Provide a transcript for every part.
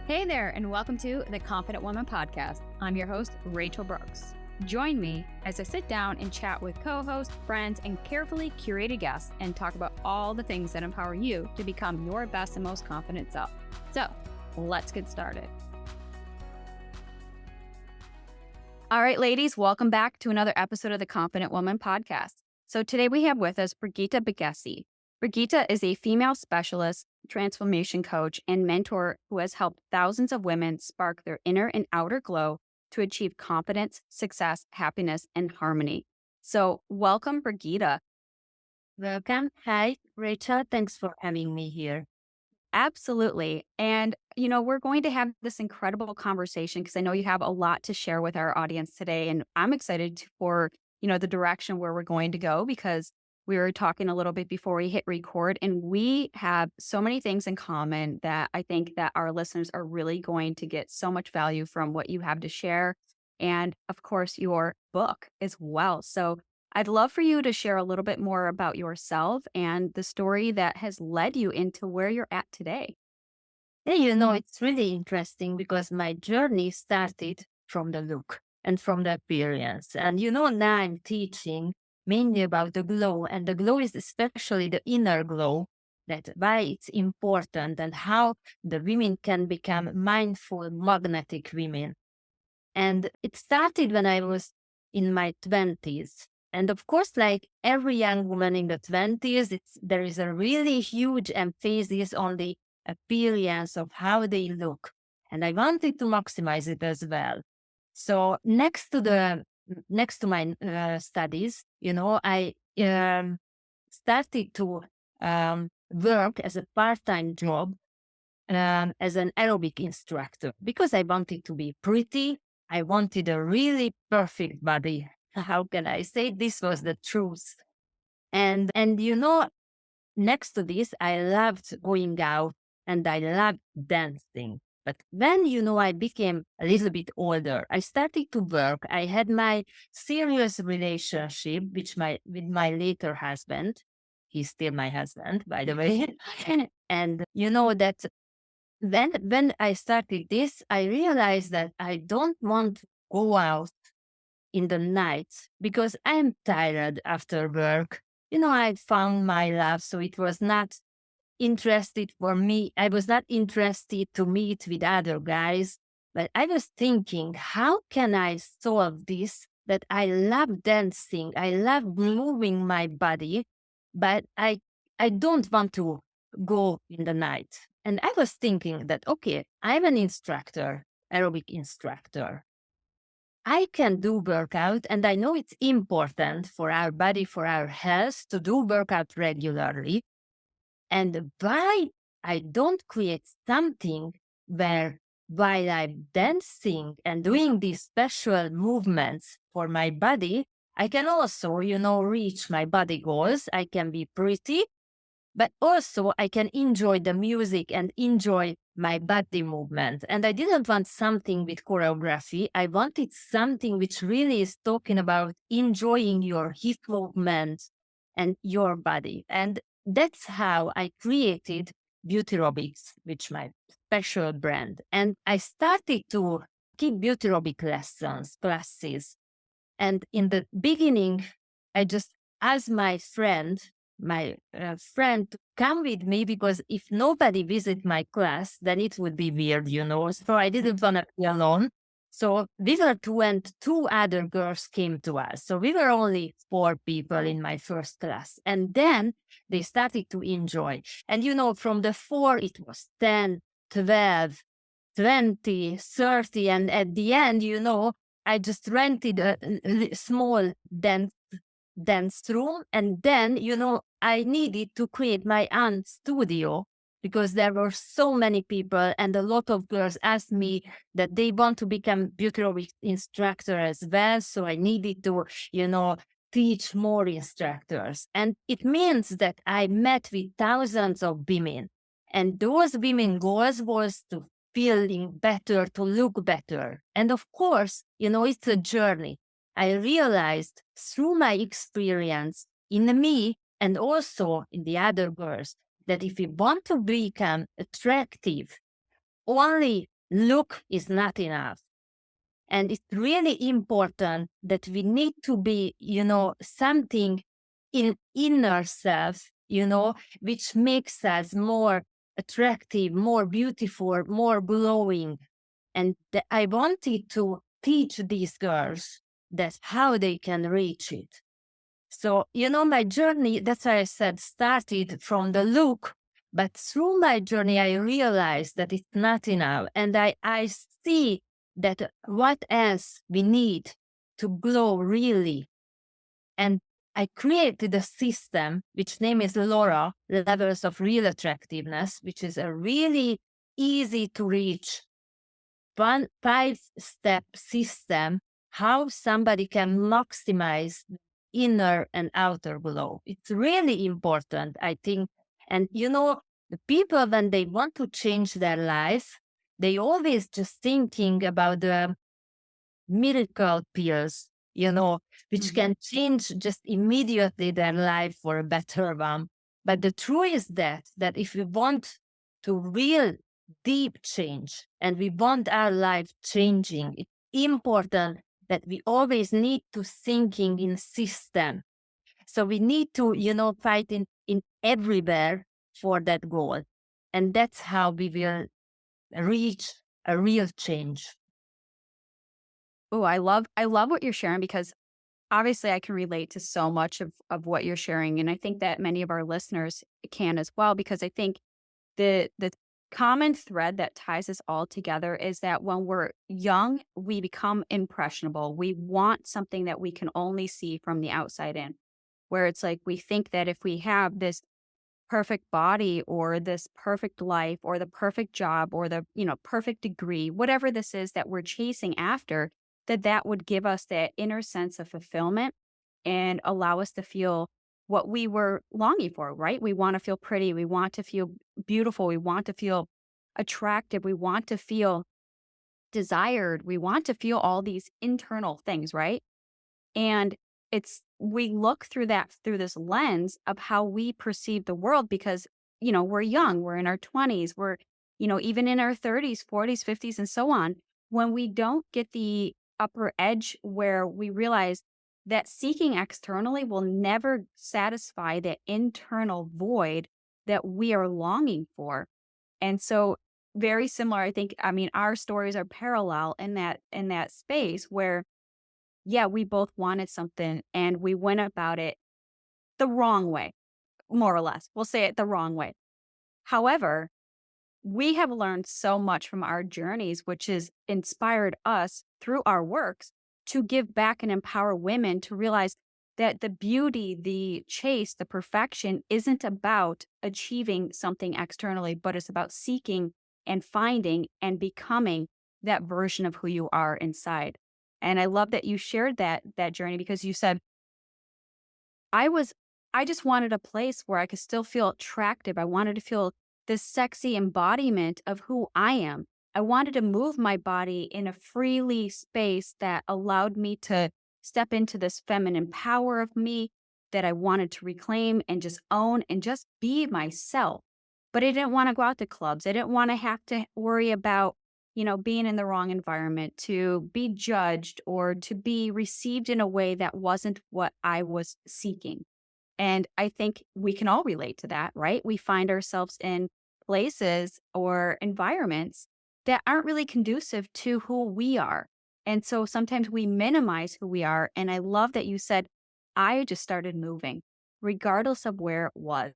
Hey there, and welcome to the Confident Woman Podcast. I'm your host, Rachel Brooks. Join me as I sit down and chat with co-hosts, friends, and carefully curated guests and talk about all the things that empower you to become your best and most confident self. So, let's get started. All right, ladies, welcome back to another episode of the Confident Woman Podcast. So today we have with us Brigitta Bekesi. Brigitta is a female specialist, transformation coach, and mentor who has helped thousands of women spark their inner and outer glow to achieve confidence, success, happiness, and harmony. So welcome, Brigitta. Welcome. Hi, Rachel. Thanks for having me here. Absolutely. And, we're going to have this incredible conversation because I know you have a lot to share with our audience today. And I'm excited for, the direction where we're going to go because we were talking a little bit before we hit record, and we have so many things in common that I think that our listeners are really going to get so much value from what you have to share. And of course, your book as well. So I'd love for you to share a little bit more about yourself and the story that has led you into where you're at today. Yeah, it's really interesting because my journey started from the look and from the appearance. And now I'm teaching mainly about the glow, and the glow is especially the inner glow, that why it's important and how the women can become mindful, magnetic women. And it started when I was in my 20s. And of course, like every young woman in the 20s, there is a really huge emphasis on the appearance of how they look. And I wanted to maximize it as well. So next to my studies, I started to work as a part-time job as an aerobic instructor because I wanted to be pretty. I wanted a really perfect body. How can I say this was the truth? And next to this, I loved going out and I loved dancing. But when, I became a little bit older, I started to work. I had my serious relationship with my later husband. He's still my husband, by the way. And that when I started this, I realized that I don't want to go out in the night because I'm tired after work. I found my love, so it was not interested for me. I was not interested to meet with other guys, but I was thinking, how can I solve this? That I love dancing, I love moving my body, but I don't want to go in the night. And I was thinking that, okay, I'm an instructor, aerobic instructor. I can do workout, and I know it's important for our body, for our health to do workout regularly. And why I don't create something where while I'm dancing and doing these special movements for my body, I can also, reach my body goals. I can be pretty, but also I can enjoy the music and enjoy my body movement. And I didn't want something with choreography. I wanted something which really is talking about enjoying your hip movement and your body. And that's how I created Beautyrobic, which my special brand. And I started to keep Beautyrobic classes. And in the beginning, I just asked my friend to come with me because if nobody visit my class, then it would be weird, So I didn't want to be alone. So we were two, and two other girls came to us. So we were only 4 people in my first class. And then they started to enjoy. And, from the 4, it was 10, 12, 20, 30. And at the end, I just rented a small dance room. And then, I needed to create my own studio because there were so many people, and a lot of girls asked me that they want to become Beautyrobic instructor as well. So I needed to, teach more instructors. And it means that I met with thousands of women. And those women goals was to feeling better, to look better. And of course, it's a journey. I realized through my experience in me and also in the other girls that if we want to become attractive, only look is not enough. And it's really important that we need to be, something in inner self, which makes us more attractive, more beautiful, more glowing. And I wanted to teach these girls that how they can reach it. So, my journey, that's why I said started from the look, but through my journey, I realized that it's not enough. And I see that what else we need to glow really. And I created a system, which name is Laura, Levels of Real Attractiveness, which is a really easy to reach 5-step system how somebody can maximize inner and outer glow. It's really important, I think. And the people, when they want to change their life, they always just thinking about the miracle pills, which Mhm. can change just immediately their life for a better one. But the truth is that if we want to real deep change and we want our life changing, it's important that we always need to thinking in system. So we need to, fight in everywhere for that goal. And that's how we will reach a real change. Oh, I love what you're sharing because obviously I can relate to so much of what you're sharing. And I think that many of our listeners can as well, because I think the common thread that ties us all together is that when we're young, we become impressionable. We want something that we can only see from the outside in, where it's like we think that if we have this perfect body or this perfect life or the perfect job or the, perfect degree, whatever this is that we're chasing after, that that would give us that inner sense of fulfillment and allow us to feel what we were longing for, right? We want to feel pretty, we want to feel beautiful, we want to feel attractive, we want to feel desired, we want to feel all these internal things, right? And it's we look through this lens of how we perceive the world because, we're young, we're in our 20s, we're, even in our 30s, 40s, 50s, and so on. When we don't get the upper edge where we realize that seeking externally will never satisfy the internal void that we are longing for. And so very similar, I think, I mean, our stories are parallel in that space where yeah, we both wanted something and we went about it the wrong way, more or less. We'll say it the wrong way. However, we have learned so much from our journeys, which has inspired us through our works to give back and empower women to realize that the beauty, the chase, the perfection isn't about achieving something externally, but it's about seeking and finding and becoming that version of who you are inside. And I love that you shared that journey because you said I was I just wanted a place where I could still feel attractive. I wanted to feel this sexy embodiment of who I am. I wanted to move my body in a freely space that allowed me to step into this feminine power of me that I wanted to reclaim and just own and just be myself. But I didn't want to go out to clubs. I didn't want to have to worry about, being in the wrong environment, to be judged or to be received in a way that wasn't what I was seeking. And I think we can all relate to that, right? We find ourselves in places or environments that aren't really conducive to who we are. And so sometimes we minimize who we are. And I love that you said, I just started moving, regardless of where it was.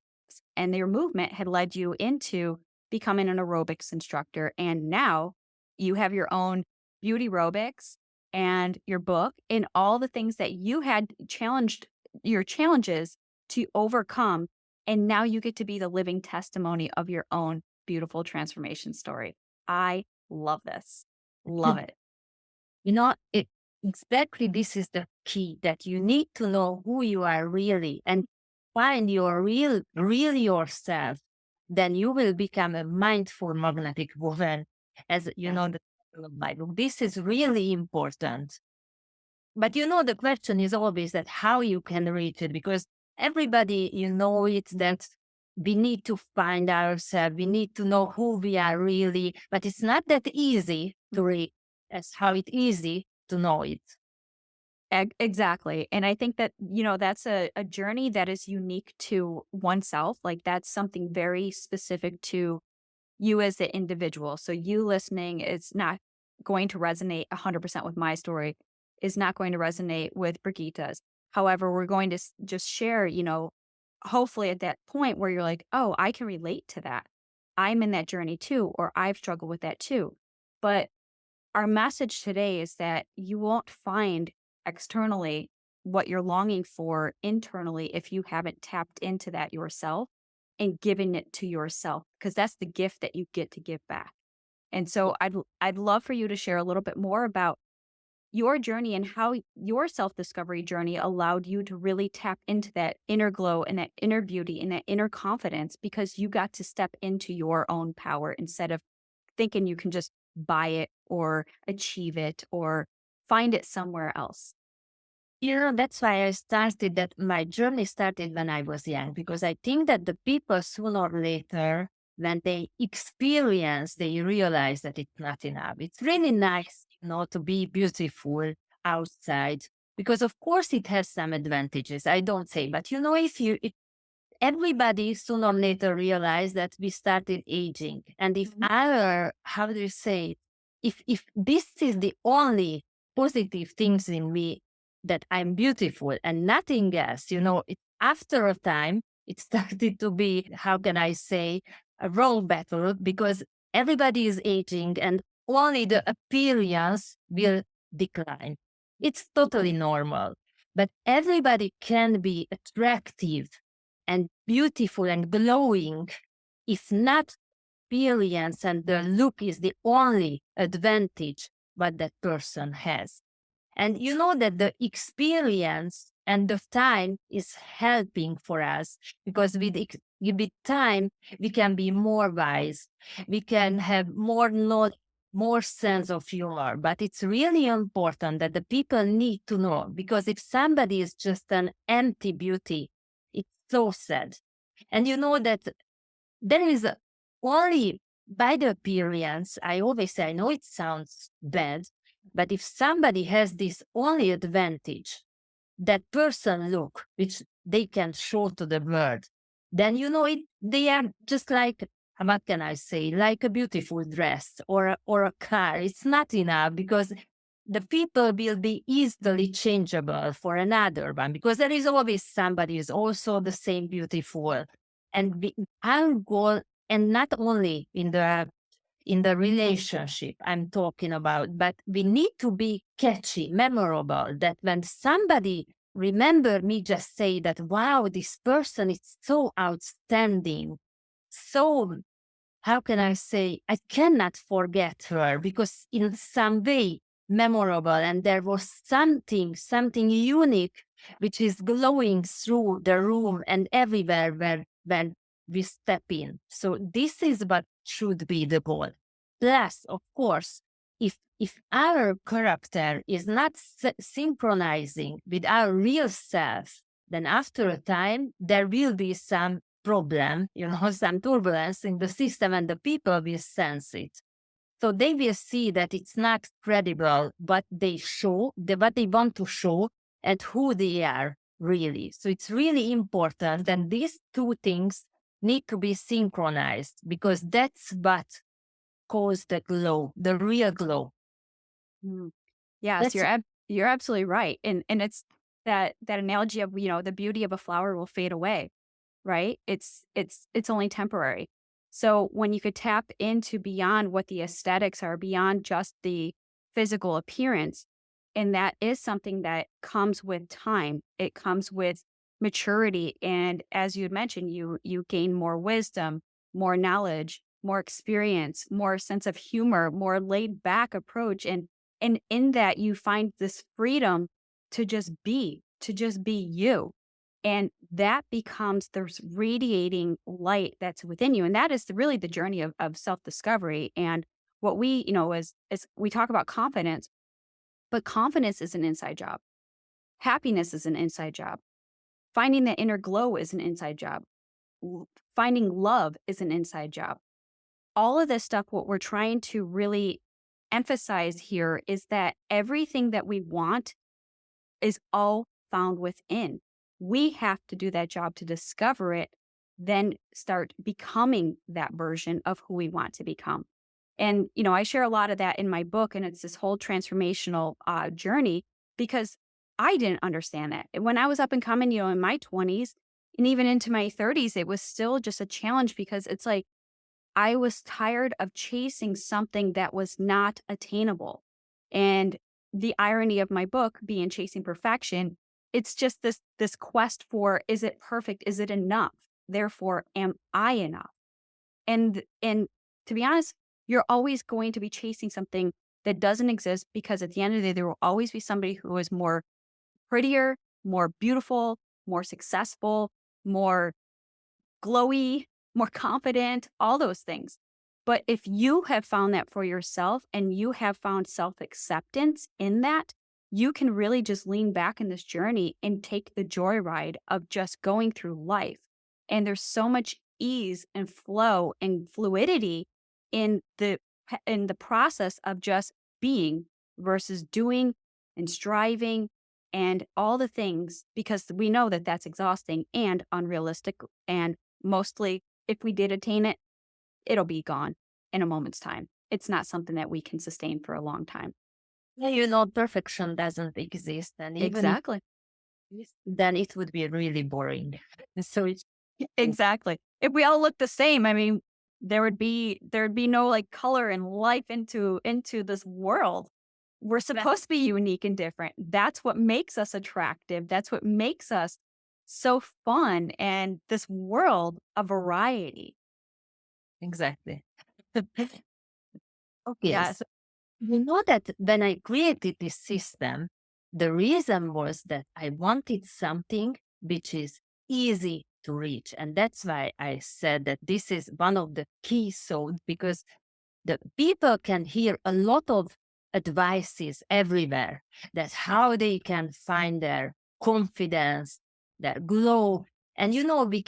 And your movement had led you into becoming an aerobics instructor. And now you have your own Beautyrobics and your book and all the things that you had challenged your challenges to overcome. And now you get to be the living testimony of your own beautiful transformation story. I love this. Love it. It, exactly this is the key that you need to know who you are really and find your real yourself. Then you will become a mindful magnetic woman, as the title of my book. This is really important. But the question is always that how you can reach it because everybody, it's that we need to find ourselves. We need to know who we are really. But it's not that easy to read as how it's easy to know it. Exactly. And I think that, that's a journey that is unique to oneself. Like that's something very specific to you as the individual. So you listening is not going to resonate 100% with my story, is not going to resonate with Brigitta's. However, we're going to just share, hopefully at that point where you're like, oh, I can relate to that. I'm in that journey too, or I've struggled with that too. But our message today is that you won't find externally what you're longing for internally if you haven't tapped into that yourself and given it to yourself, because that's the gift that you get to give back. And so I'd love for you to share a little bit more about your journey and how your self-discovery journey allowed you to really tap into that inner glow and that inner beauty and that inner confidence because you got to step into your own power instead of thinking you can just buy it or achieve it or find it somewhere else. That's why I started that my journey started when I was young, because I think that the people sooner or later, when they experience, they realize that it's not enough. It's really nice, to be beautiful outside, because of course it has some advantages. I don't say, but if everybody sooner or later realized that we started aging. And if Mhm. our, how do you say, if this is the only positive things in me, that I'm beautiful and nothing else, after a time, it started to be, how can I say, a wrong battle, because everybody is aging and only the appearance will decline. It's totally normal. But everybody can be attractive and beautiful and glowing, if not brilliance and the look is the only advantage what that person has. And you know that the experience and the time is helping for us, because with time we can be more wise, we can have more knowledge, more sense of humor. But it's really important that the people need to know, because if somebody is just an empty beauty, it's so sad. And you know that there is only by the appearance, I always say, I know it sounds bad, but if somebody has this only advantage, that person look, which they can show to the world, then they are just like, what can I say, like a beautiful dress or a car. It's not enough, because the people will be easily changeable for another one, because there is always somebody who's also the same beautiful. And our goal, and not only in the relationship I'm talking about, but we need to be catchy, memorable, that when somebody remember me, just say that, wow, this person is so outstanding. So, how can I say, I cannot forget her, because in some way memorable, and there was something unique, which is glowing through the room and everywhere where we step in. So this is what should be the goal. Plus, of course, if our character is not synchronizing with our real self, then after a time there will be some problem, some turbulence in the system, and the people will sense it. So they will see that it's not credible what they show, what they want to show, and who they are really. So it's really important, and these two things need to be synchronized, because that's what cause the glow, the real glow. Mm. Yes, That's you're absolutely right. And it's that analogy of, the beauty of a flower will fade away, right? It's only temporary. So when you could tap into beyond what the aesthetics are, beyond just the physical appearance, and that is something that comes with time. It comes with maturity. And as you had mentioned, you gain more wisdom, more knowledge, more experience, more sense of humor, more laid back approach. And in that you find this freedom to just be you. And that becomes this radiating light that's within you. And that is really the journey of self-discovery. And what we, is we talk about confidence, but confidence is an inside job. Happiness is an inside job. Finding that inner glow is an inside job. Finding love is an inside job. All of this stuff, what we're trying to really emphasize here is that everything that we want is all found within. We have to do that job to discover it, then start becoming that version of who we want to become. And, I share a lot of that in my book, and it's this whole transformational journey because I didn't understand that. When I was up and coming, in my 20s and even into my 30s, it was still just a challenge because it's like I was tired of chasing something that was not attainable. And the irony of my book being Chasing Perfection, it's just this quest for, is it perfect? Is it enough? Therefore, am I enough? And to be honest, you're always going to be chasing something that doesn't exist because at the end of the day, there will always be somebody who is more prettier, more beautiful, more successful, more glowy, more confident, all those things. But if you have found that for yourself and you have found self acceptance in that, you can really just lean back in this journey and take the joyride of just going through life. And there's so much ease and flow and fluidity in the process of just being versus doing and striving and all the things because we know that that's exhausting and unrealistic and mostly, if we did attain it, it'll be gone in a moment's time. It's not something that we can sustain for a long time. Yeah, perfection doesn't exist, and even if Exactly. it is, then it would be really boring. So it's Exactly. If we all looked the same, I mean, there'd be no like color and life into this world. We're supposed to be unique and different. That's what makes us attractive. That's what makes us so fun and this world of variety. exactly. Okay, Yes. so you know that when I created this system, the reason was that I wanted something which is easy to reach. And that's why I said that this is one of the key souls because the people can hear a lot of advices everywhere that how they can find their confidence, their glow. And we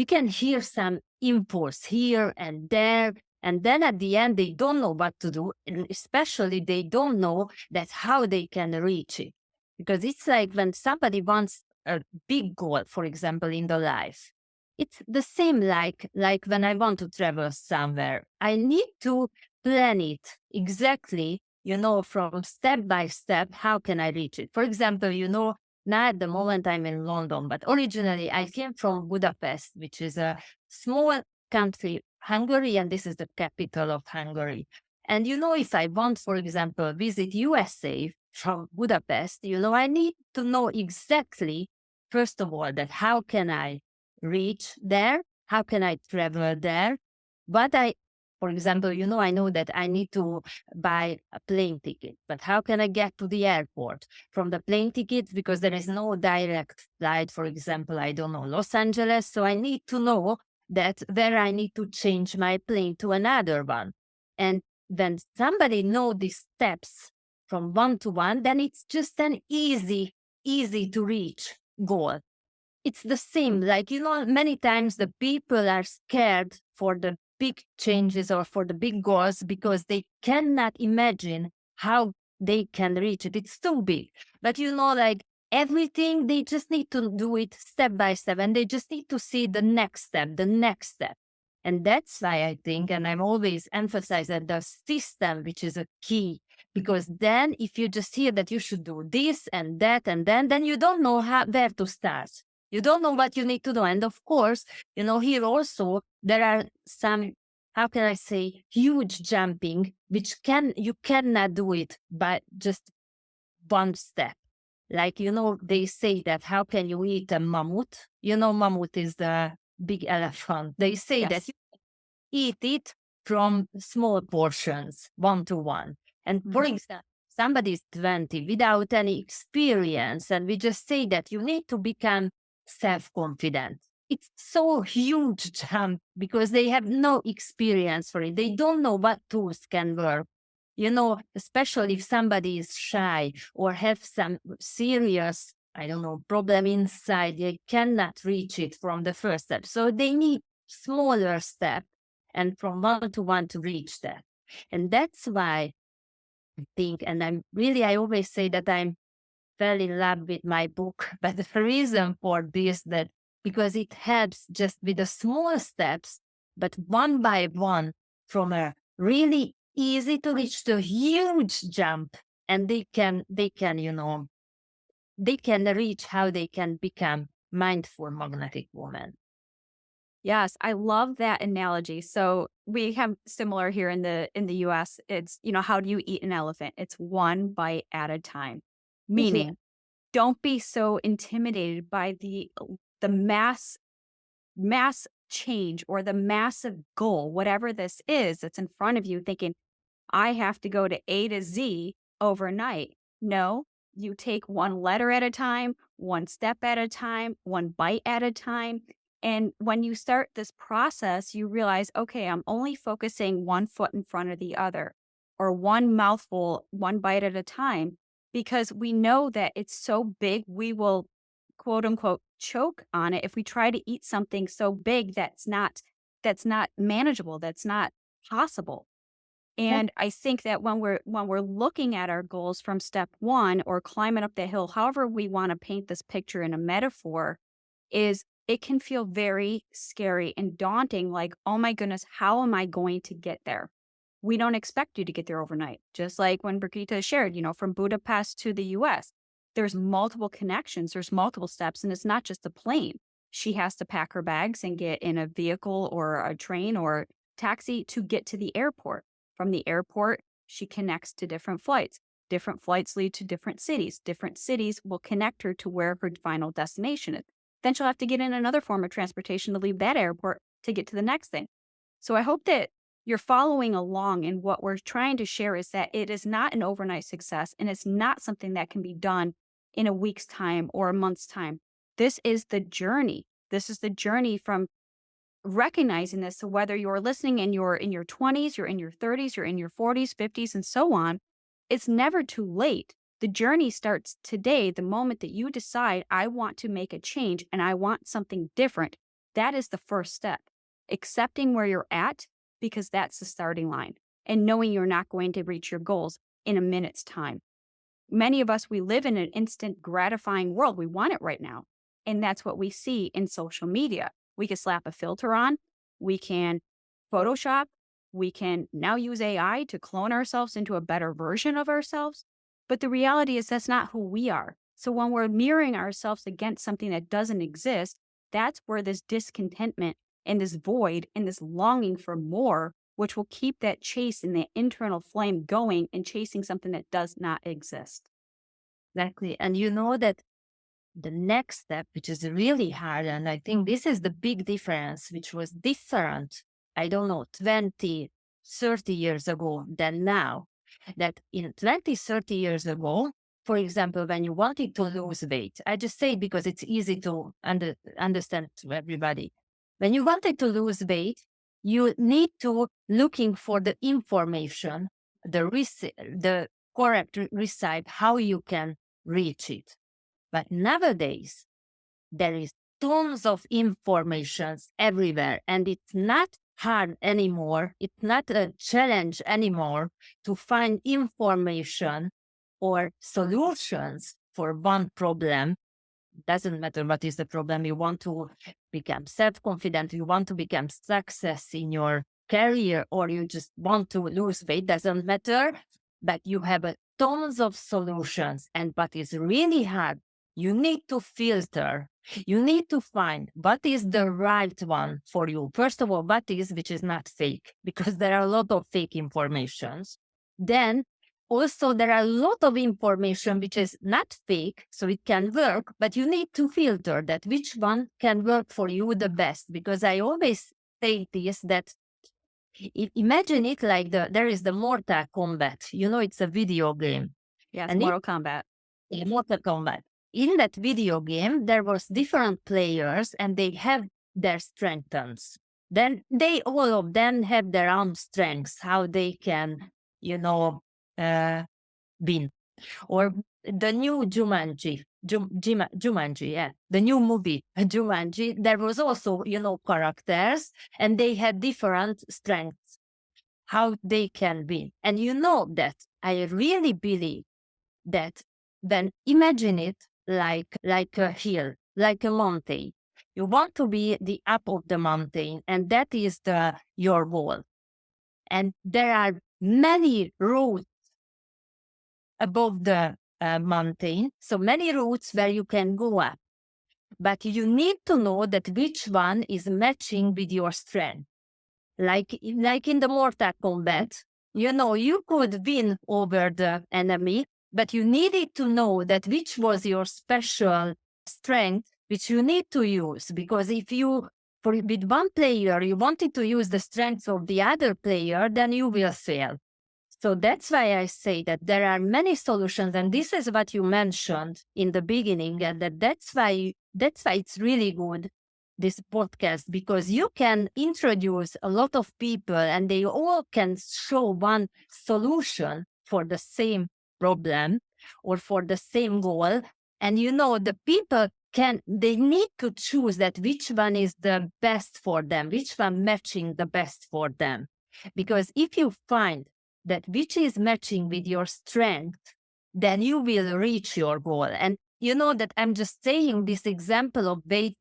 can hear some impulse here and there, and then at the end they don't know what to do, and especially they don't know that how they can reach it. Because it's like when somebody wants a big goal, for example, in the life, it's the same like when I want to travel somewhere. I need to plan it exactly, from step by step, how can I reach it? For example, now at the moment I'm in London, but originally I came from Budapest, which is a small country, Hungary, and this is the capital of Hungary. And if I want, for example, visit USA from Budapest, I need to know exactly, first of all, that how can I reach there? How can I travel there? But for example, I know that I need to buy a plane ticket, but how can I get to the airport from the plane tickets? Because there is no direct flight, for example, I don't know, Los Angeles. So I need to know that where I need to change my plane to another one. And when somebody know these steps from one to one, then it's just an easy to reach goal. It's the same. Like, many times the people are scared for the big changes or for the big goals because they cannot imagine how they can reach it. It's too big. But, like everything, they just need to do it step by step and they just need to see the next step, the next step. And that's why I think, and I'm always emphasizing the system, which is a key. Because then if you just hear that you should do this and that and then you don't know where to start. You don't know what you need to do. And of course, here also there are some, how can I say, huge jumping, which you cannot do it by just one step. Like, they say that how can you eat a mammoth? Mammoth is the big elephant. They say that Yes. eat it from small portions, one to one. And for Mhm. example, somebody is 20 without any experience, and we just say that you need to become self-confident. It's so huge jump because they have no experience for it. They don't know what tools can work. Especially if somebody is shy or have some serious I don't know, problem inside, they cannot reach it from the first step. So they need smaller step and from one to one to reach that. And that's why I think, and I always say that I'm fell in love with my book. But the reason for this that because it helps just with the small steps, but one by one from a really easy to reach to huge jump. And they can reach how they can become mindful magnetic woman. Yes, I love that analogy. So we have similar here in the US. It's, how do you eat an elephant? It's one bite at a time. Meaning, Mhm. don't be so intimidated by the mass change or the massive goal, whatever this is that's in front of you, thinking, I have to go to A to Z overnight. No, you take one letter at a time, one step at a time, one bite at a time. And when you start this process, you realize, okay, I'm only focusing one foot in front of the other or one mouthful, one bite at a time, because we know that it's so big, we will quote unquote choke on it if we try to eat something so big that's not manageable, that's not possible. That- And I think that when we're looking at our goals from step 1 or climbing up the hill, however we wanna paint this picture in a metaphor, is it can feel very scary and daunting, like, "Oh my goodness, how am I going to get there?" We don't expect you to get there overnight. Just like when Brigitta shared, from Budapest to the US, there's multiple connections, there's multiple steps, and it's not just a plane. She has to pack her bags and get in a vehicle or a train or taxi to get to the airport. From the airport, she connects to different flights. Different flights lead to different cities. Different cities will connect her to where her final destination is. Then she'll have to get in another form of transportation to leave that airport to get to the next thing. So I hope that you're following along. And what we're trying to share is that it is not an overnight success and it's not something that can be done in a week's time or a month's time. This is the journey. This is the journey from recognizing this. So whether you're listening and you're in your 20s, you're in your 30s, you're in your 40s, 50s, and so on, it's never too late. The journey starts today, the moment that you decide, I want to make a change and I want something different. That is the first step. Accepting where you're at, because that's the starting line, and knowing you're not going to reach your goals in a minute's time. Many of us, we live in an instant gratifying world. We want it right now. And that's what we see in social media. We can slap a filter on, we can Photoshop, we can now use AI to clone ourselves into a better version of ourselves. But the reality is that's not who we are. So when we're mirroring ourselves against something that doesn't exist, that's where this discontentment and this void and this longing for more, which will keep that chase and that internal flame going and chasing something that does not exist. Exactly. And you know that the next step, which is really hard, and I think this is the big difference, which was different, I don't know, 20, 30 years ago than now, that in 20, 30 years ago, for example, when you wanted to lose weight, I just say it because it's easy to understand to everybody. When you wanted to lose weight, you need to looking for the information, the correct recipe, how you can reach it. But nowadays, there is tons of informations everywhere, and it's not hard anymore. It's not a challenge anymore to find information or solutions for one problem. Doesn't matter what is the problem. You want to become self-confident, you want to become success in your career, or you just want to lose weight, doesn't matter. But you have tons of solutions. And what is really hard, you need to filter. You need to find what is the right one for you. First of all, what is which is not fake, because there are a lot of fake informations. Then also, there are a lot of information which is not fake, so it can work, but you need to filter that which one can work for you the best. Because I always say this that imagine it like there is the Mortal Kombat. You know, it's a video game, Yes, and Mortal Kombat. in Mortal Kombat, in that video game, there was different players, and they have their strengths. Then they all of them have their own strengths, how they can, you know. Uh, Win. Or the new Jumanji. Jumanji, yeah, the new movie Jumanji, there was also, characters, and they had different strengths, how they can be. And that I really believe that, then imagine it like a hill, like a mountain. You want to be the up of the mountain, and that is your goal. And there are many roads above the mountain, so many routes where you can go up. But you need to know that which one is matching with your strength. Like in the Mortal Kombat, you could win over the enemy, but you needed to know that which was your special strength, which you need to use. Because if with one player, you wanted to use the strengths of the other player, then you will fail. So that's why I say that there are many solutions, and this is what you mentioned in the beginning, and that's why it's really good, this podcast, because you can introduce a lot of people and they all can show one solution for the same problem or for the same goal. And the people they need to choose that which one is the best for them, which one matching the best for them. Because if you find that which is matching with your strength, then you will reach your goal. And that I'm just saying this example of lose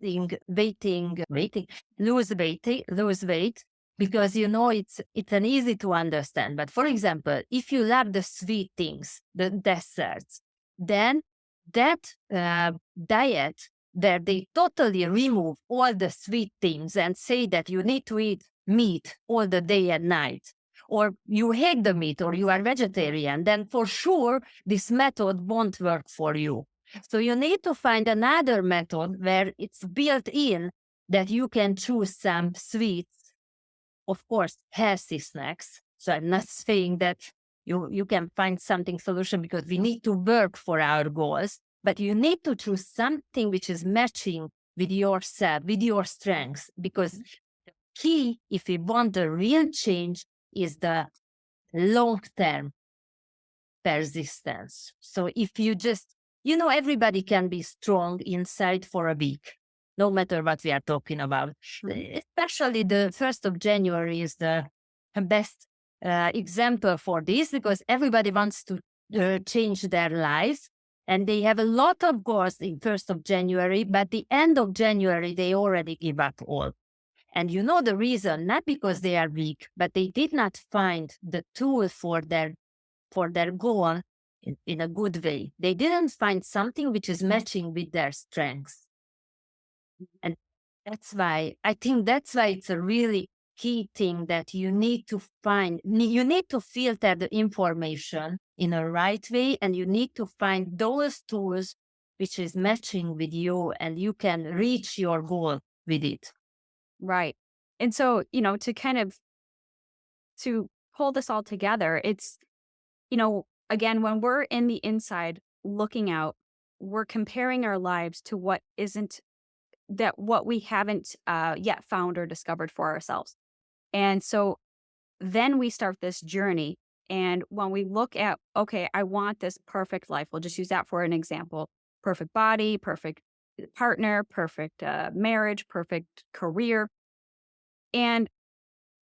weight, because it's an easy to understand. But for example, if you love the sweet things, the desserts, then that diet where they totally remove all the sweet things and say that you need to eat meat all the day and night, or you hate the meat, or you are vegetarian, then for sure this method won't work for you. So you need to find another method where it's built in that you can choose some sweets, of course, healthy snacks. So I'm not saying that you can find something solution, because we need to work for our goals, but you need to choose something which is matching with yourself, with your strengths, because the key, if we want the real change, is the long-term persistence. So if you just, everybody can be strong inside for a week, no matter what we are talking about. Especially the 1st of January is the best example for this, because everybody wants to change their lives. And they have a lot of goals in 1st of January, but the end of January, they already give up all. And the reason, not because they are weak, but they did not find the tool for their goal in a good way. They didn't find something which is matching with their strengths. And that's why it's a really key thing, that you need to filter the information in a right way, and you need to find those tools which is matching with you, and you can reach your goal with it. Right. And so, to pull this all together, it's, again, when we're in the inside looking out, we're comparing our lives to what we haven't yet found or discovered for ourselves. And so then we start this journey. And when we look at, okay, I want this perfect life, we'll just use that for an example: perfect body, perfect partner, perfect marriage, perfect career. And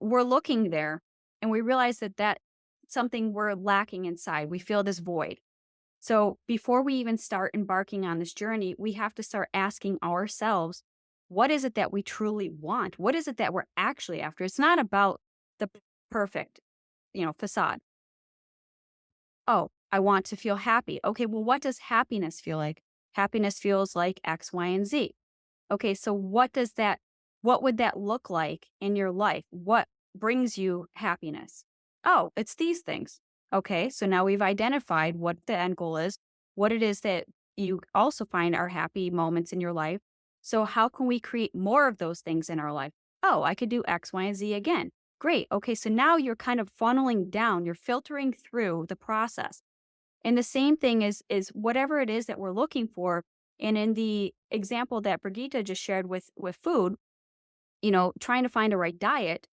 we're looking there and we realize that that's something we're lacking inside. We feel this void. So before we even start embarking on this journey, we have to start asking ourselves, what is it that we truly want? What is it that we're actually after? It's not about the perfect, facade. Oh, I want to feel happy. Okay, well, what does happiness feel like? Happiness feels like X, Y, and Z. Okay, so what would that look like in your life? What brings you happiness? Oh, it's these things. Okay, so now we've identified what the end goal is, what it is that you also find are happy moments in your life. So how can we create more of those things in our life? Oh, I could do X, Y, and Z again. Great. Okay, so now you're kind of funneling down, you're filtering through the process. And the same thing is whatever it is that we're looking for. And in the example that Brigitta just shared with food, trying to find a right diet.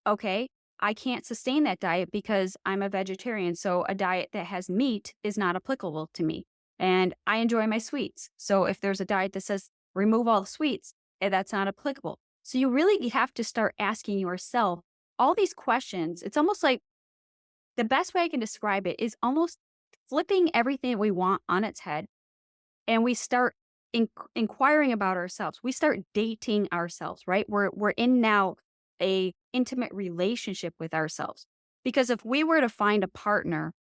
Okay, I can't sustain that diet because I'm a vegetarian. So a diet that has meat is not applicable to me. and I enjoy my sweets. So if there's a diet that says remove all the sweets, that's not applicable. So you really have to start asking yourself all these questions. It's almost like the best way I can describe it is almost flipping everything we want on its head, and we start inquiring about ourselves. We start dating ourselves, right? We're in now a intimate relationship with ourselves. Because if we were to find a partner,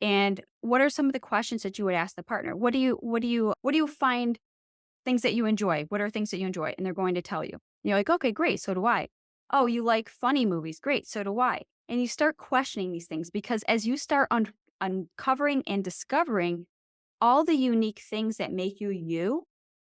and what are some of the questions that you would ask the partner? What do you find things that you enjoy? What are things that you enjoy? And they're going to tell you. And you're like, okay, great. So do I. Oh, you like funny movies? Great. So do I. And you start questioning these things because as you start uncovering and discovering all the unique things that make you you,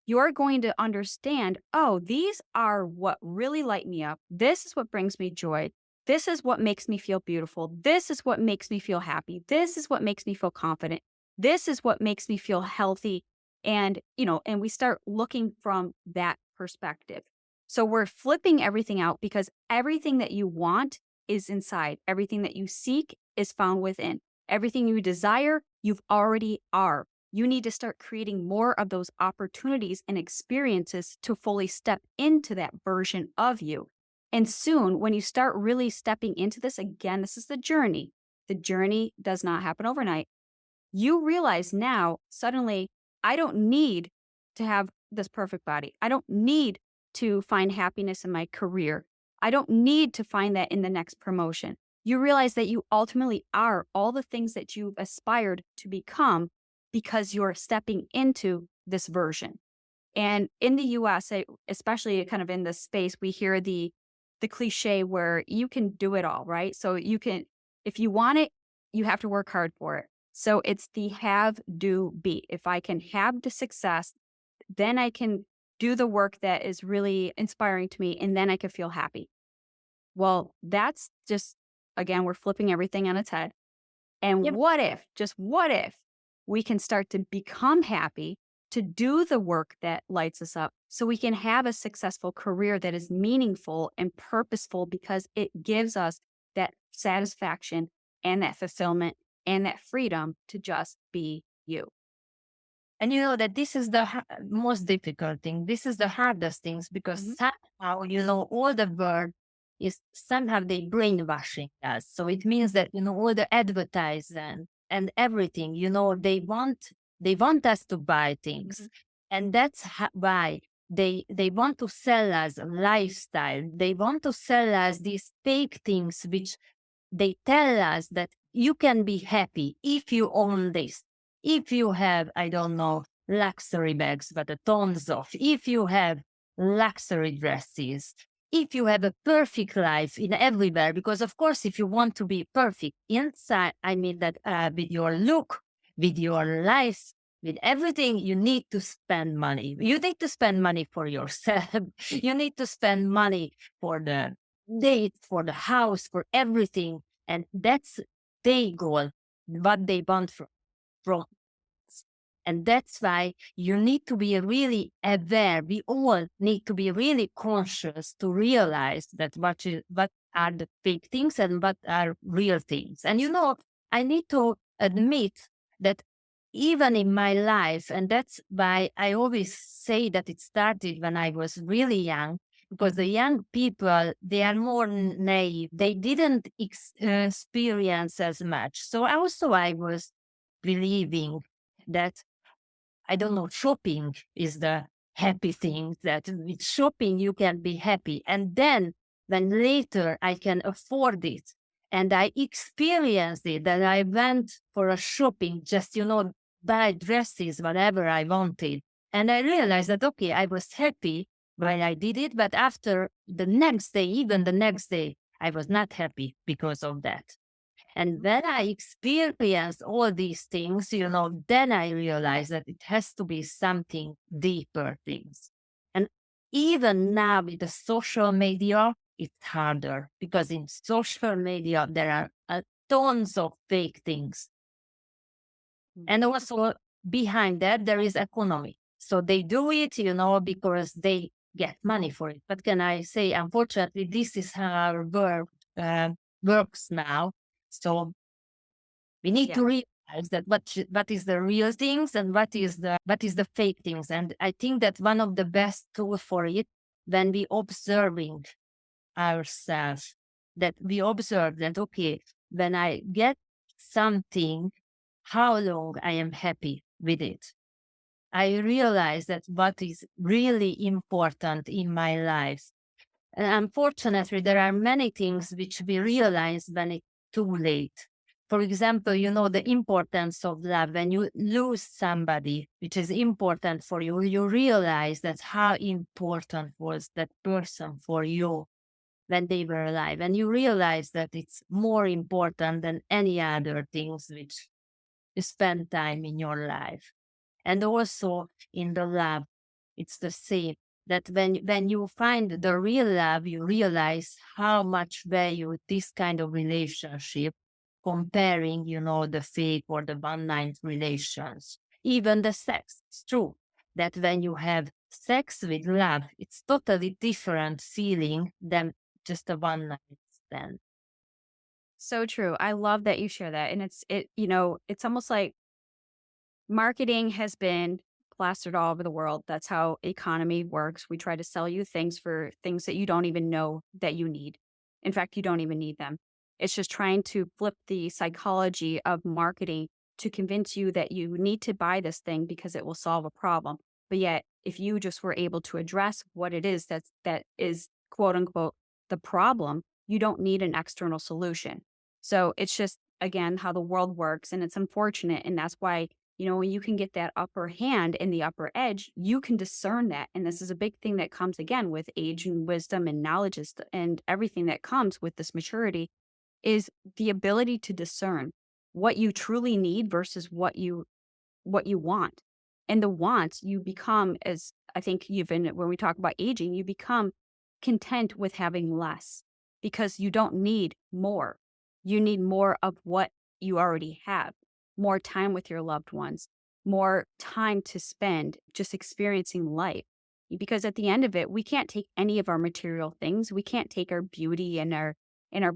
you're going to understand, oh, these are what really light me up. This is what brings me joy. This is what makes me feel beautiful. This is what makes me feel happy. This is what makes me feel confident. This is what makes me feel healthy. And we start looking from that perspective. So we're flipping everything out because everything that you want is inside. Everything that you seek is found within. Everything you desire, you've already are. You need to start creating more of those opportunities and experiences to fully step into that version of you. And soon, when you start really stepping into this, again, this is the journey. The journey does not happen overnight. You realize now, suddenly, I don't need to have this perfect body. I don't need to find happiness in my career. I don't need to find that in the next promotion. You realize that you ultimately are all the things that you've aspired to become because you're stepping into this version. And in the US, especially kind of in this space, we hear the cliche where you can do it all, right? So you can, if you want it, you have to work hard for it. So it's the have, do, be. If I can have the success, then I can do the work that is really inspiring to me, and then I can feel happy. Well, that's just, again, we're flipping everything on its head. And Yep. what if, just what if, we can start to become happy, to do the work that lights us up so we can have a successful career that is meaningful and purposeful because it gives us that satisfaction and that fulfillment and that freedom to just be you. And you know that this is the most difficult thing. This is the hardest things because Mhm. somehow, all the world is somehow they brainwashing us. So it means that, all the advertising and everything, they want us to buy things. Mhm. And that's why they want to sell us a lifestyle. They want to sell us these fake things, which they tell us that you can be happy if you own this, if you have, I don't know, luxury bags, but a tons of, if you have luxury dresses, if you have a perfect life in everywhere, because of course, if you want to be perfect inside, I mean that with your look, with your life, with everything, you need to spend money. You need to spend money for yourself. You need to spend money for the date, for the house, for everything. And that's their goal, what they want from us. And that's why you need to be really aware. We all need to be really conscious to realize that what are the fake things and what are real things. And I need to admit that even in my life, and that's why I always say that it started when I was really young, because the young people, they are more naive. They didn't experience as much. So also I was believing that, I don't know, shopping is the happy thing, that with shopping you can be happy. And then when later I can afford it and I experienced it, that I went for a shopping, just, buy dresses, whatever I wanted. And I realized that, okay, I was happy when I did it, but after the next day, even the next day, I was not happy because of that. And when I experience all these things, then I realize that it has to be something deeper things. And even now with the social media, it's harder because in social media, there are tons of fake things. Mhm. And also behind that, there is economy. So they do it, because they get money for it. But can I say, unfortunately, this is how our world works now. So we need Yeah. to realize realize that what is the real things and what is the fake things. And I think that one of the best tools for it, when we observing ourselves, that we observe that, okay, when I get something, how long I am happy with it. I realize that what is really important in my life. And unfortunately, there are many things which we realize when it's too late. For example, the importance of love. When you lose somebody which is important for you, you realize that how important was that person for you when they were alive. And you realize that it's more important than any other things which you spend time in your life. And also in the lab, it's the same. That when you find the real love, you realize how much value this kind of relationship comparing, the fake or the one-night relations. Even the sex. It's true that when you have sex with love, it's totally different feeling than just a one-night stand. So true. I love that you share that. And it's almost like marketing has been plastered all over the world. That's how economy works. We try to sell you things for things that you don't even know that you need. In fact, you don't even need them. It's just trying to flip the psychology of marketing to convince you that you need to buy this thing because it will solve a problem. But yet, if you just were able to address what it is that is quote unquote the problem, you don't need an external solution. So it's just again how the world works, and it's unfortunate, and that's why when you can get that upper hand and the upper edge, you can discern that. And this is a big thing that comes again with age and wisdom and knowledge and everything that comes with this maturity is the ability to discern what you truly need versus what you want. And the wants you become, as I think you've been when we talk about aging, you become content with having less because you don't need more. You need more of what you already have, more time with your loved ones, more time to spend just experiencing life. Because at the end of it, we can't take any of our material things. We can't take our beauty and our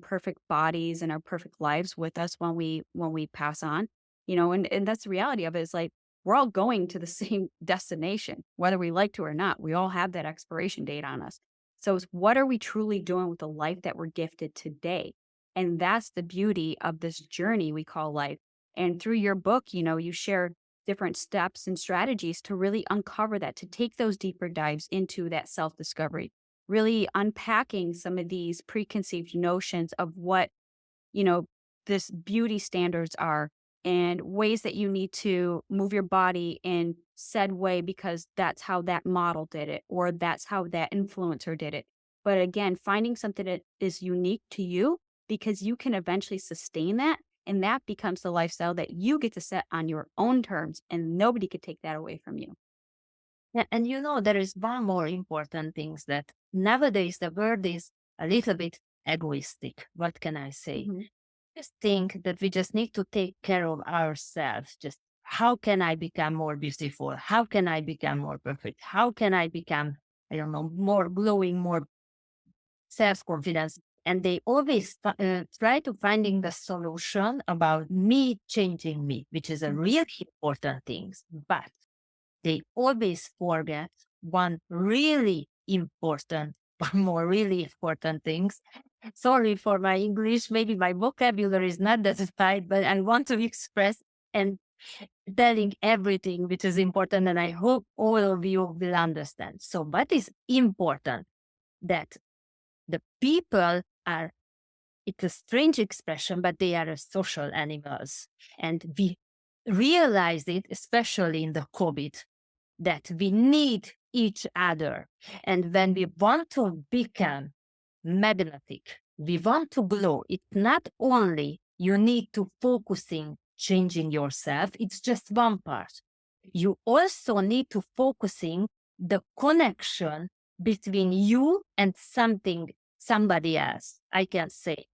perfect bodies and our perfect lives with us when we pass on. And that's the reality of it is like we're all going to the same destination, whether we like to or not. We all have that expiration date on us. So it's what are we truly doing with the life that we're gifted today? And that's the beauty of this journey we call life. And through your book, you share different steps and strategies to really uncover that, to take those deeper dives into that self discovery, really unpacking some of these preconceived notions of what you know, this beauty standards are and ways that you need to move your body in said way because that's how that model did it or that's how that influencer did it. But again, finding something that is unique to you because you can eventually sustain that. And that becomes the lifestyle that you get to set on your own terms, and nobody could take that away from you. Yeah, and there is one more important thing that nowadays the world is a little bit egoistic. What can I say? Mhm. Just think that we just need to take care of ourselves. Just how can I become more beautiful? How can I become more perfect? How can I become, I don't know, more glowing, more self-confidence? And they always try to finding the solution about me changing me, which is a really important thing. But they always forget one really important, one more really important things. Sorry for my English. Maybe my vocabulary is not that fine, but I want to express and telling everything which is important. And I hope all of you will understand. So what is important that the people are, it's a strange expression, but they are social animals. And we realize it, especially in the COVID, that we need each other. And when we want to become magnetic, we want to glow, it's not only you need to focusing changing yourself, it's just one part. You also need to focusing the connection between you and somebody else, I can say.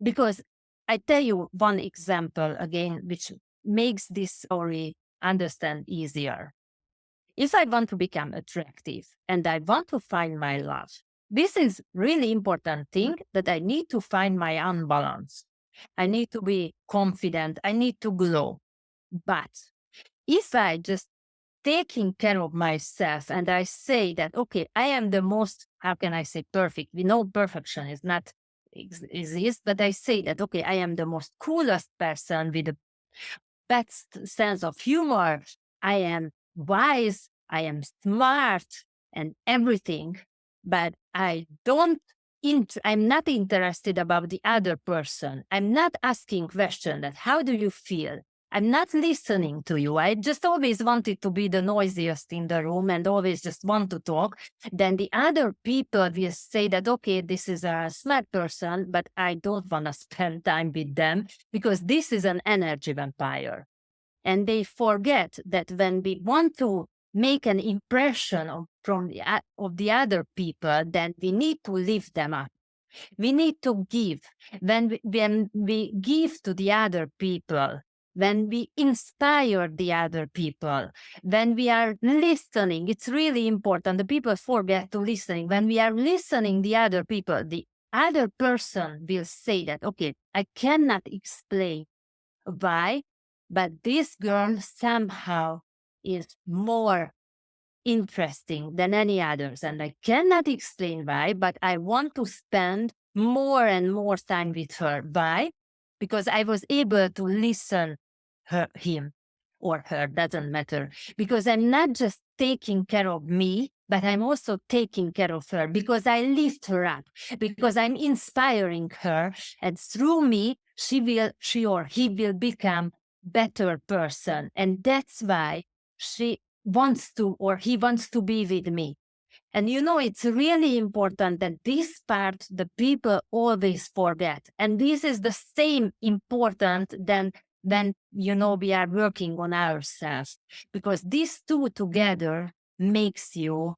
Because I tell you one example again, which makes this story understand easier. If I want to become attractive and I want to find my love, this is really important thing that I need to find my unbalance. I need to be confident. I need to glow. But if I just taking care of myself and I say that, okay, I am the most, how can I say perfect? We know perfection is not exist, but I say that, okay, I am the most coolest person with the best sense of humor. I am wise. I am smart and everything, but I'm not interested about the other person. I'm not asking question that how do you feel? I'm not listening to you. I just always wanted to be the noisiest in the room and always just want to talk. Then the other people will say that, okay, this is a smart person, but I don't want to spend time with them because this is an energy vampire. And they forget that when we want to make an impression of the other people, then we need to lift them up. We need to give. When we give to the other people, when we inspire the other people, when we are listening, it's really important. The people forget to listening. When we are listening the other people, the other person will say that, okay, I cannot explain why, but this girl somehow is more interesting than any others. And I cannot explain why, but I want to spend more and more time with her. Why? Because I was able to listen him or her, doesn't matter. Because I'm not just taking care of me, but I'm also taking care of her because I lift her up, because I'm inspiring her. And through me, she or he will become better person. And that's why she wants to or he wants to be with me. And it's really important that this part the people always forget. And this is the same important than when we are working on ourselves, because these two together makes you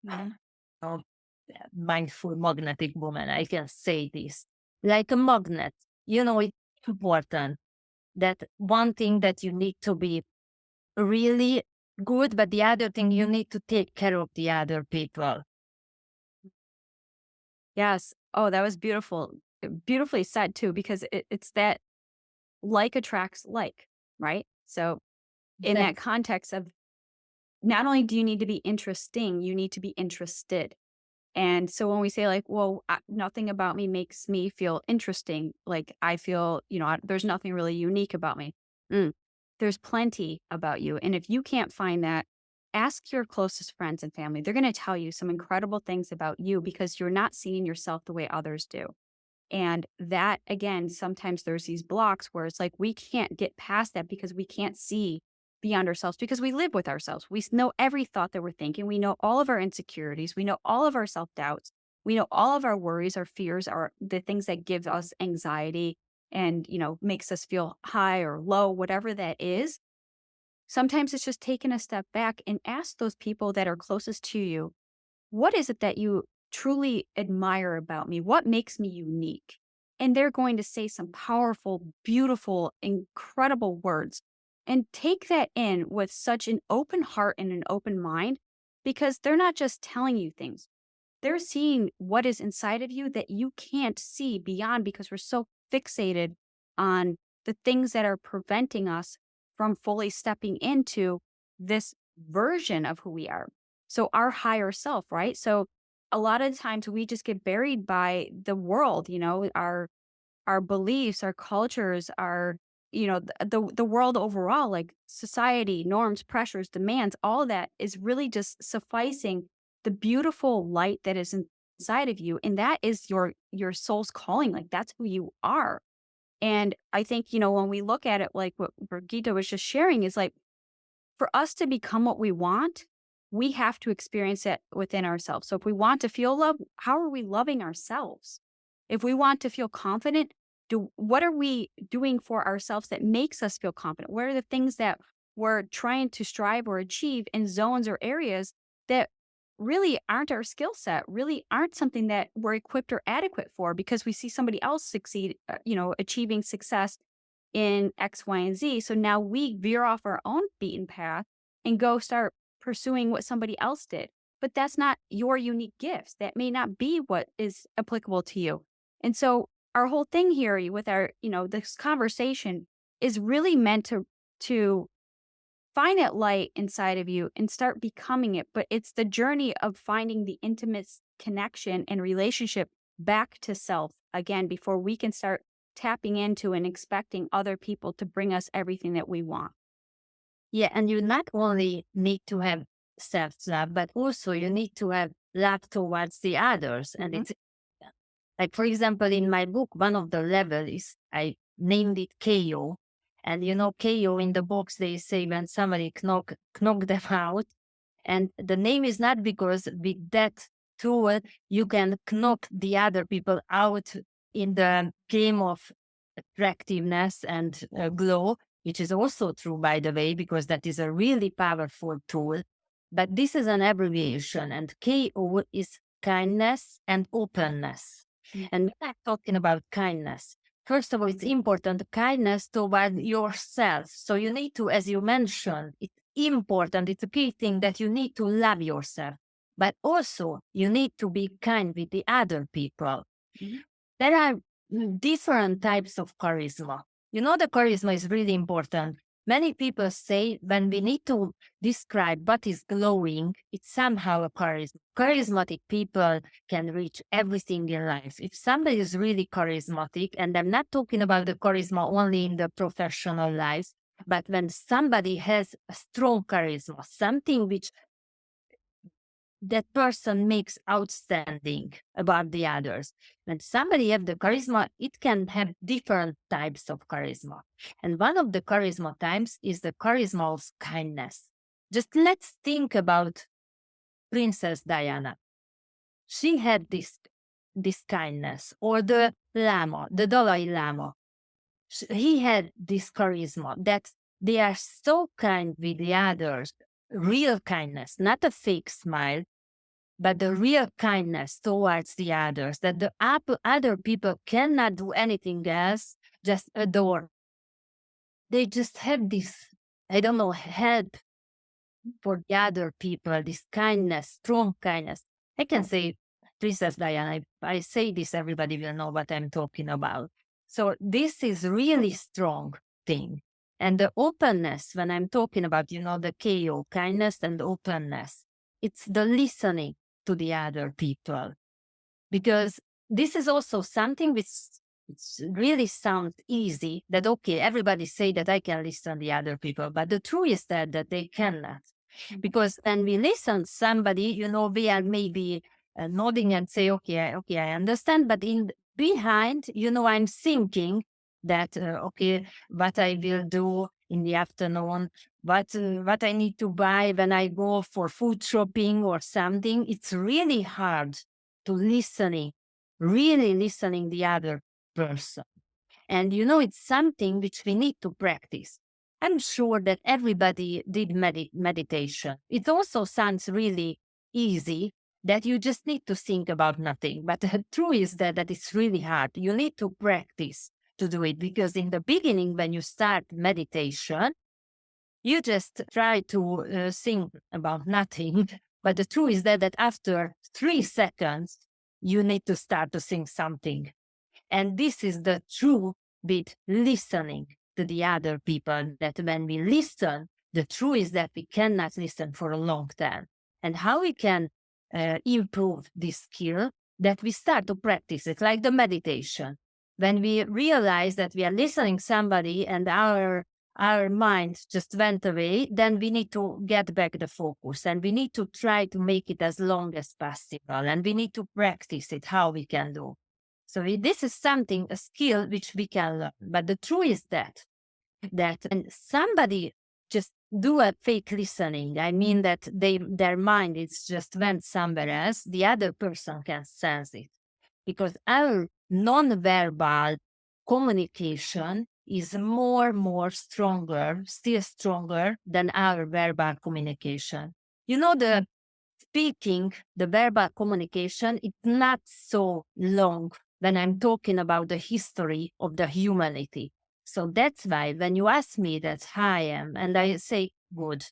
a mindful magnetic woman. I can say this like a magnet. It's important that one thing that you need to be really good, but the other thing you need to take care of the other people. Yes. Oh, that was beautiful. Beautifully said too, because it's that like attracts like, right? So in that Exactly. context of not only do you need to be interesting, you need to be interested. And so when we say like, well, nothing about me makes me feel interesting, like I feel, there's nothing really unique about me. Mm, there's plenty about you. And if you can't find that, ask your closest friends and family. They're going to tell you some incredible things about you because you're not seeing yourself the way others do. And that, again, sometimes there's these blocks where it's like we can't get past that because we can't see beyond ourselves because we live with ourselves. We know every thought that we're thinking. We know all of our insecurities. We know all of our self doubts. We know all of our worries, our fears, are the things that give us anxiety and, makes us feel high or low, whatever that is. Sometimes it's just taking a step back and ask those people that are closest to you, what is it that you truly admire about me? What makes me unique? And they're going to say some powerful, beautiful, incredible words. And take that in with such an open heart and an open mind because they're not just telling you things. They're seeing what is inside of you that you can't see beyond because we're so fixated on the things that are preventing us from fully stepping into this version of who we are. So, our higher self, right? So, a lot of times we just get buried by the world, our beliefs, our cultures, our the world overall, like society, norms, pressures, demands, all that is really just sufficing the beautiful light that is inside of you, and that is your soul's calling. Like that's who you are. And I think when we look at it, like what Brigitta was just sharing, is like for us to become what we want, we have to experience it within ourselves. So if we want to feel love, how are we loving ourselves? If we want to feel confident, what are we doing for ourselves that makes us feel confident? What are the things that we're trying to strive or achieve in zones or areas that really aren't our skill set, really aren't something that we're equipped or adequate for because we see somebody else succeed, achieving success in X, Y, and Z. So now we veer off our own beaten path and go start pursuing what somebody else did. But that's not your unique gifts. That may not be what is applicable to you. And so our whole thing here with our, this conversation is really meant to find that light inside of you and start becoming it. But it's the journey of finding the intimate connection and relationship back to self again before we can start tapping into and expecting other people to bring us everything that we want. Yeah, and you not only need to have self-love, but also you need to have love towards the others. And Mhm. it's like, for example, in my book, one of the levels, I named it KO. And KO in the books, they say when somebody knock them out. And the name is not because with that tool, you can knock the other people out in the game of attractiveness and glow, which is also true, by the way, because that is a really powerful tool. But this is an abbreviation, and KO is kindness and openness. Mm. And when I'm talking about kindness, first of all, it's important kindness toward yourself. So you need to, as you mentioned, it's important, it's a key thing that you need to love yourself, but also you need to be kind with the other people. Mhm. There are different types of charisma. The charisma is really important. Many people say when we need to describe what is glowing, it's somehow a charisma. Charismatic people can reach everything in life. If somebody is really charismatic, and I'm not talking about the charisma only in the professional life, but when somebody has a strong charisma, something which that person makes outstanding about the others. When somebody have the charisma, it can have different types of charisma. And one of the charisma types is the charisma of kindness. Just let's think about Princess Diana. She had this kindness, or the Lama, the Dalai Lama. He had this charisma that they are so kind with the others, real kindness, not a fake smile, but the real kindness towards the others, that the other people cannot do anything else, just adore. They just have this, I don't know, help for the other people, this kindness, strong kindness. I can say Princess Diana, if I say this, everybody will know what I'm talking about. So this is really strong thing. And the openness, when I'm talking about, the KO, kindness and openness, it's the listening to the other people. Because this is also something which really sounds easy, that okay, everybody say that I can listen to the other people, but the truth is that they cannot. Because when we listen somebody, we are maybe nodding and say, okay, I understand. But in behind, I'm thinking that, okay, what I will do in the afternoon, what I need to buy when I go for food shopping or something. It's really hard to really listening the other person. And it's something which we need to practice. I'm sure that everybody did meditation. It also sounds really easy, that you just need to think about nothing. But the truth is that it's really hard. You need to practice to do it, because in the beginning, when you start meditation, you just try to think about nothing. But the truth is that after 3 seconds, you need to start to think something. And this is the truth with listening to the other people, that when we listen, the truth is that we cannot listen for a long time. And how we can improve this skill, that we start to practice it, like the meditation. When we realize that we are listening somebody and our mind just went away, then we need to get back the focus, and we need to try to make it as long as possible, and we need to practice it, how we can do. So this is something, a skill which we can learn. But the truth is that when somebody just do a fake listening, I mean that their mind is just went somewhere else, the other person can sense it. Because our non-verbal communication is more stronger, still stronger than our verbal communication. The speaking, the verbal communication, it's not so long when I'm talking about the history of the humanity. So that's why when you ask me that how I am, and I say good,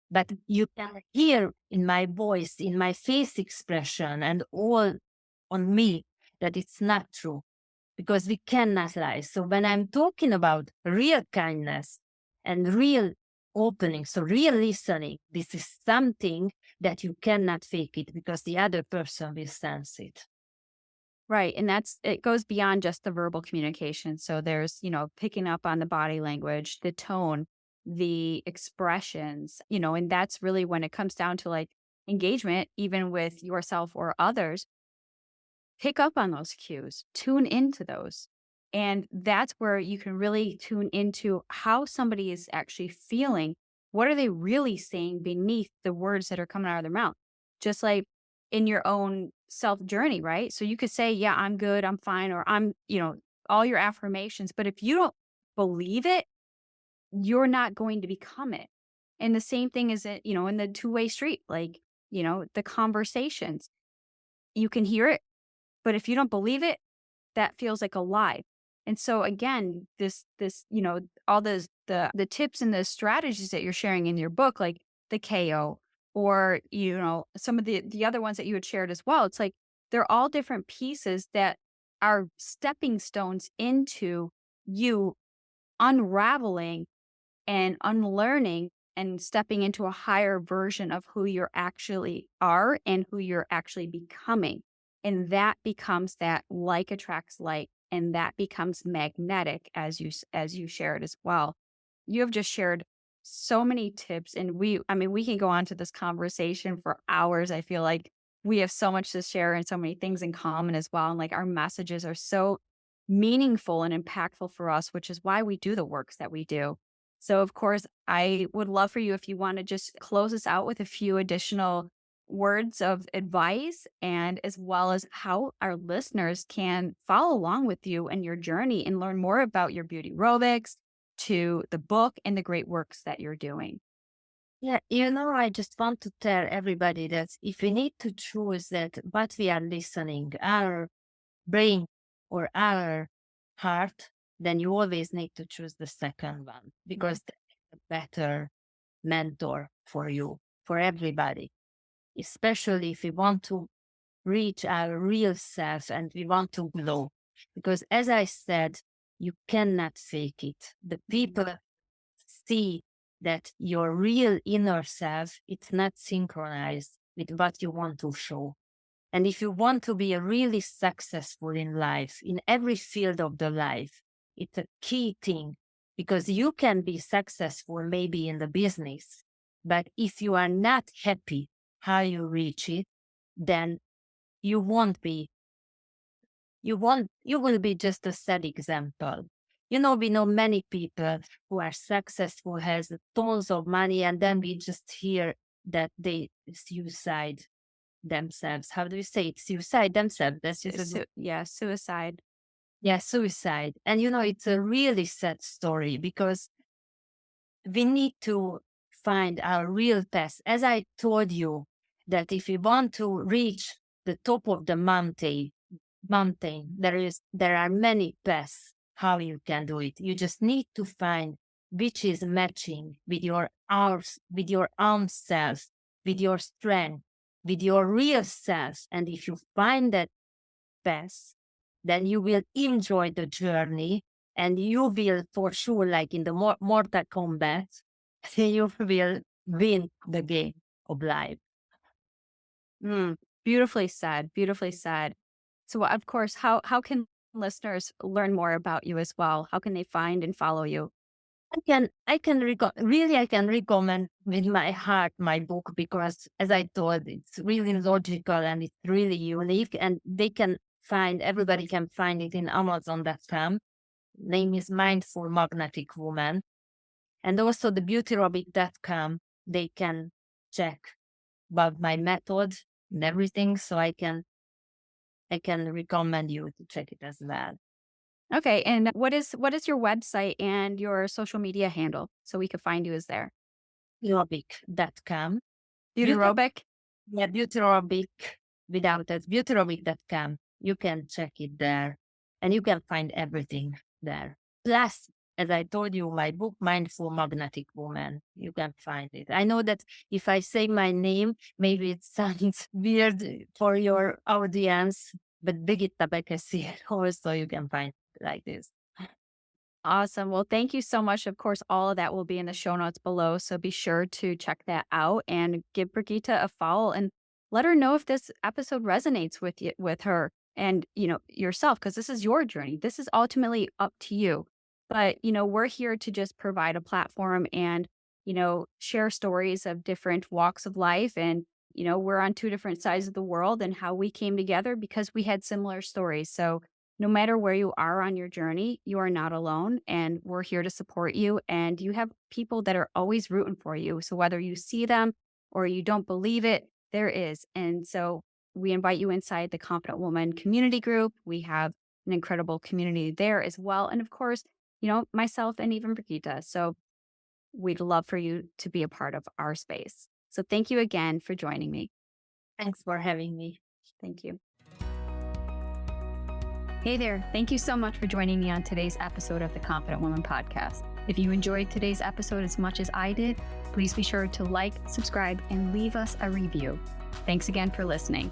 but you can hear in my voice, in my face expression, and all on me, that it's not true. because we cannot lie. So when I'm talking about real kindness and real opening, so real listening, this is something that you cannot fake it because the other person will sense it. Right. And it goes beyond just the verbal communication. So there's, picking up on the body language, the tone, the expressions, and that's really when it comes down to like engagement, even with yourself or others, pick up on those cues, tune into those. And that's where you can really tune into how somebody is actually feeling. What are they really saying beneath the words that are coming out of their mouth? Just like in your own self journey, right? So you could say, yeah, I'm good, I'm fine, or all your affirmations. But if you don't believe it, you're not going to become it. And the same thing is it, in the two-way street, like, the conversations. You can hear it, but if you don't believe it, that feels like a lie. And so again, this, all the tips and the strategies that you're sharing in your book, like the KO or, some of the other ones that you had shared as well. It's like they're all different pieces that are stepping stones into you unraveling and unlearning and stepping into a higher version of who you actually are and who you're actually becoming. And that becomes that like attracts like, and that becomes magnetic as you shared as well. You have just shared so many tips, and we can go on to this conversation for hours. I feel like we have so much to share and so many things in common as well. And like our messages are so meaningful and impactful for us, which is why we do the works that we do. So, of course, I would love for you if you want to just close us out with a few additional words of advice and as well as how our listeners can follow along with you and your journey and learn more about your beauty aerobics to the book and the great works that you're doing. Yeah, I just want to tell everybody that if we need to choose that what we are listening, our brain or our heart, then you always need to choose the second one Mhm. because that's a better mentor for you, for everybody, especially if we want to reach our real self and we want to glow. Because as I said, you cannot fake it. The people see that your real inner self, it's not synchronized with what you want to show. And if you want to be really successful in life, in every field of the life, it's a key thing because you can be successful maybe in the business, but if you are not happy how you reach it, then you won't be, you will be just a sad example. We know many people who are successful, has tons of money, and then we just hear that they suicide themselves. How do you say it? Suicide themselves. That's just a good, Yeah, suicide. yeah, suicide. And it's a really sad story because we need to find our real path. As I told you, that if we want to reach the top of the mountain, there are many paths how you can do it. You just need to find which is matching with your ours, with your own self, with your strength, with your real self. And if you find that path, then you will enjoy the journey and you will for sure, like in the Mortal Kombat, you will win the game of life. Mm, beautifully said. Beautifully said. So, of course, how can listeners learn more about you as well? How can they find and follow you? I can recommend with my heart my book because as I told, it's really logical and it's really unique and everybody can find it in Amazon.com. Name is Mindful Magnetic Woman. And also the Beautyrobic.com, they can check about my method and everything. So I can recommend you to check it as well. Okay, and what is your website and your social media handle so we could find you as there? Beautyrobic.com. Beauty, Beautyrobic? yeah, Beautyrobic without that, Beautyrobic.com. You can check it there and you can find everything there. Plus, as I told you, my book, Mindful Magnetic Woman, you can find it. I know that if I say my name, maybe it sounds weird for your audience but Brigitta Bekesi also you can find like this. Awesome. Well, thank you so much. Of course, all of that will be in the show notes below. So be sure to check that out and give Brigitta a follow and let her know if this episode resonates with you, with her and, yourself, because this is your journey. This is ultimately up to you. But, we're here to just provide a platform and, share stories of different walks of life. And, we're on two different sides of the world and how we came together because we had similar stories. So, no matter where you are on your journey, you are not alone, and we're here to support you. And you have people that are always rooting for you. So whether you see them or you don't believe it, there is. And so we invite you inside the Confident Woman community group. We have an incredible community there as well. And of course, myself and even Brigitta. So we'd love for you to be a part of our space. So thank you again for joining me. Thanks for having me. Thank you. Hey there. Thank you so much for joining me on today's episode of the Confident Woman podcast. If you enjoyed today's episode as much as I did, please be sure to like, subscribe, and leave us a review. Thanks again for listening.